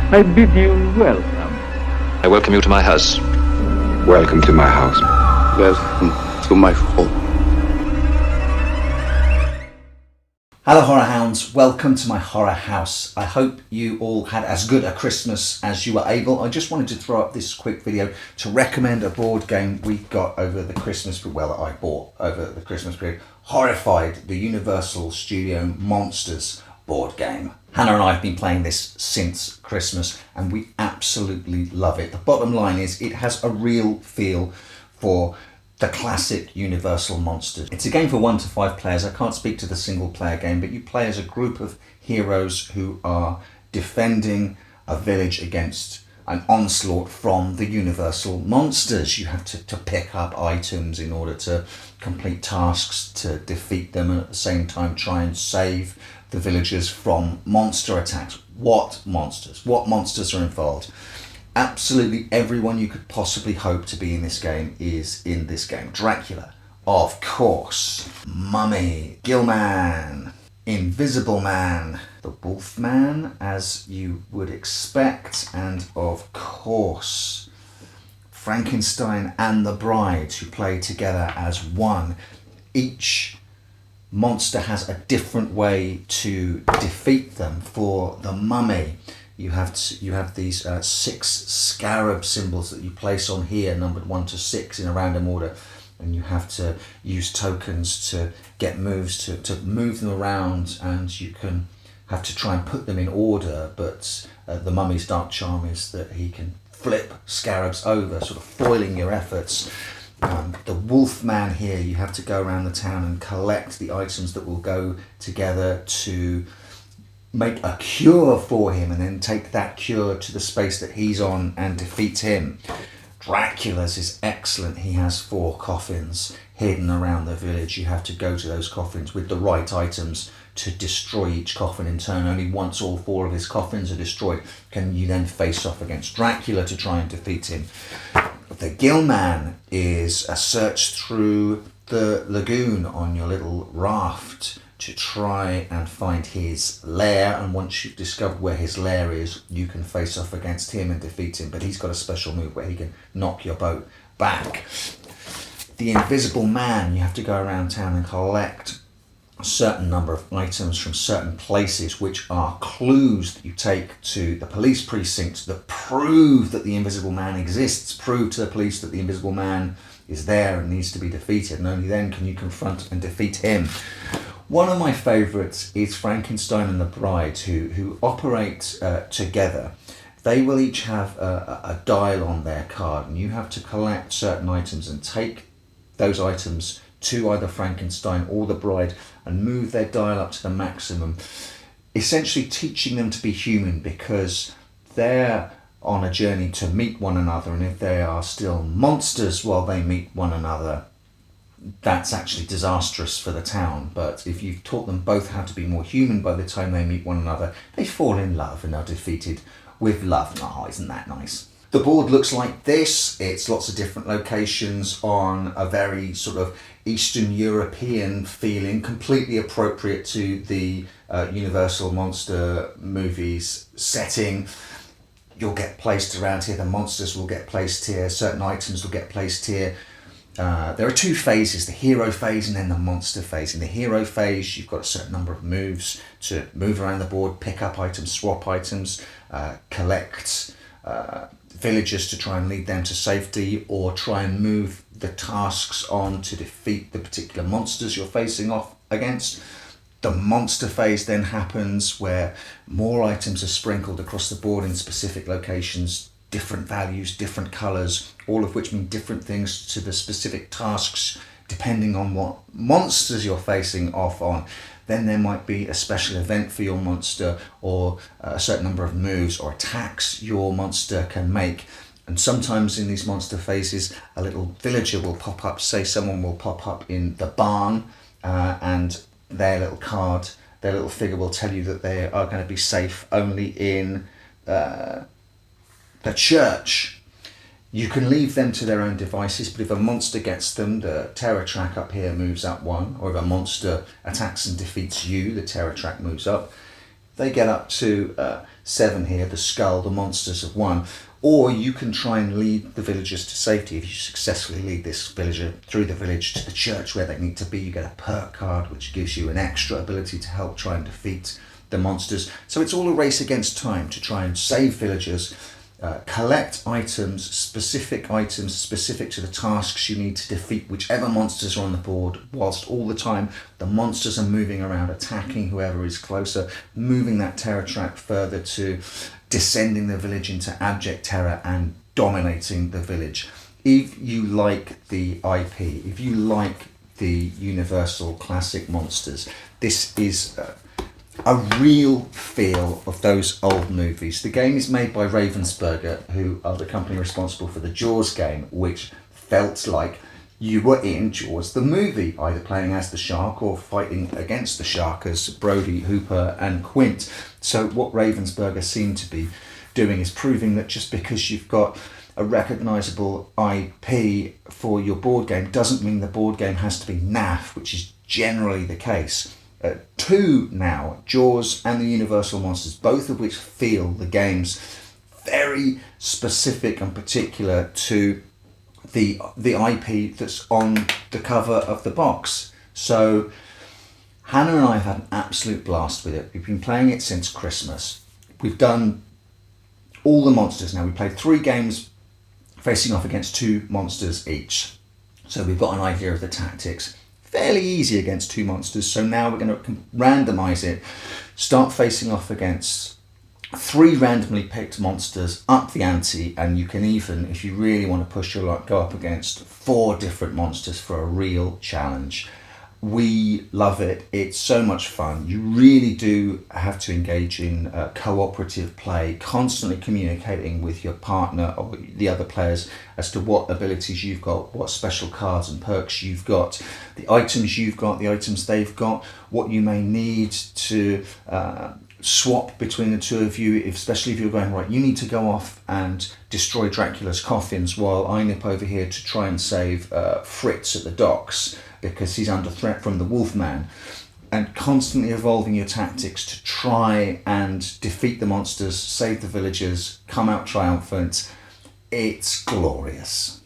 I bid you welcome. I welcome you to my house. Welcome to my house. Welcome to my home. Hello horror hounds, welcome to my horror house. I hope you all had as good a Christmas as you were able. I just wanted to throw up this quick video to recommend a board game we got over the Christmas, well, that I bought over the Christmas period. Horrified, the Universal Studio Monsters board game. Hannah and I have been playing this since Christmas and we absolutely love it. The bottom line is it has a real feel for the classic Universal Monsters. It's a game for 1 to 5 players. I can't speak to the single player game, but you play as a group of heroes who are defending a village against an onslaught from the Universal Monsters. You have to pick up items in order to complete tasks to defeat them and at the same time try and save the villagers from monster attacks. What monsters? What monsters are involved? Absolutely everyone you could possibly hope to be in this game is in this game. Dracula, of course. Mummy, Gill Man, Invisible Man, the Wolf Man, as you would expect, and of course, Frankenstein and The Bride, who play together as one. Each monster has a different way to defeat them. For the Mummy, you have these 6 scarab symbols that you place on here, numbered 1 to 6 in a random order, and you have to use tokens to get moves to move them around, and you can have to try and put them in order, but the Mummy's dark charm is that he can flip scarabs over, sort of foiling your efforts. The Wolf Man here, you have to go around the town and collect the items that will go together to make a cure for him and then take that cure to the space that he's on and defeat him. Dracula's is excellent. He has 4 coffins hidden around the village. You have to go to those coffins with the right items to destroy each coffin in turn. Only once all 4 of his coffins are destroyed can you then face off against Dracula to try and defeat him. The Gill Man is a search through the lagoon on your little raft to try and find his lair, and once you've discovered where his lair is, you can face off against him and defeat him, but he's got a special move where he can knock your boat back. The Invisible Man, you have to go around town and collect a certain number of items from certain places, which are clues that you take to the police precinct that prove that the Invisible Man exists, prove to the police that the Invisible Man is there and needs to be defeated, and only then can you confront and defeat him. One of my favourites is Frankenstein and The Bride, who operate together. They will each have a dial on their card, and you have to collect certain items and take those items to either Frankenstein or The Bride and move their dial up to the maximum, essentially teaching them to be human, because they're on a journey to meet one another, and if they are still monsters while they meet one another, that's actually disastrous for the town. But if you've taught them both how to be more human, by the time they meet one another, they fall in love and are defeated with love. Oh, isn't that nice? The board looks like this. It's lots of different locations on a very sort of Eastern European feeling, completely appropriate to the Universal Monster movies setting. You'll get placed around here, the monsters will get placed here, certain items will get placed here. There are 2 phases, the hero phase and then the monster phase. In the hero phase, you've got a certain number of moves to move around the board, pick up items, swap items, collect villagers to try and lead them to safety, or try and move the tasks on to defeat the particular monsters you're facing off against. The monster phase then happens where more items are sprinkled across the board in specific locations, different values, different colours, all of which mean different things to the specific tasks depending on what monsters you're facing off on. Then there might be a special event for your monster, or a certain number of moves or attacks your monster can make. And sometimes in these monster phases, a little villager will pop up, say someone will pop up in the barn, and their little card, their little figure will tell you that they are going to be safe only in the church. You can leave them to their own devices, but if a monster gets them, the terror track up here moves up 1, or if a monster attacks and defeats you, the terror track moves up. They get up to 7 here, the skull, the monsters of 1. Or you can try and lead the villagers to safety. If you successfully lead this villager through the village to the church where they need to be, you get a perk card which gives you an extra ability to help try and defeat the monsters. So it's all a race against time to try and save villagers, collect items specific to the tasks you need to defeat whichever monsters are on the board, whilst all the time the monsters are moving around, attacking whoever is closer, moving that terror track further to descending the village into abject terror and dominating the village. If you like the IP, if you like the Universal classic monsters, this is a real feel of those old movies. The game is made by Ravensburger, who are the company responsible for the Jaws game, which felt like you were in Jaws the movie, either playing as the shark or fighting against the shark as Brody, Hooper and Quint. So what Ravensburger seem to be doing is proving that just because you've got a recognisable IP for your board game doesn't mean the board game has to be naff, which is generally the case. 2 now, Jaws and the Universal Monsters, both of which feel the games very specific and particular to the IP that's on the cover of the box. So Hannah and I have had an absolute blast with it. We've been playing it since Christmas. We've done all the monsters now. We played 3 games facing off against 2 monsters each. So we've got an idea of the tactics. Fairly easy against 2 monsters, so now we're going to randomise it, start facing off against 3 randomly picked monsters, up the ante, and you can even, if you really want to push your luck, go up against 4 different monsters for a real challenge. We love it. It's so much fun. You really do have to engage in cooperative play, constantly communicating with your partner or the other players as to what abilities you've got, what special cards and perks you've got, the items you've got, the items they've got, what you may need to swap between the 2 of you, especially if you're going, right, you need to go off and destroy Dracula's coffins while I nip over here to try and save Fritz at the docks because he's under threat from the Wolfman, and constantly evolving your tactics to try and defeat the monsters, save the villagers, come out triumphant. It's glorious.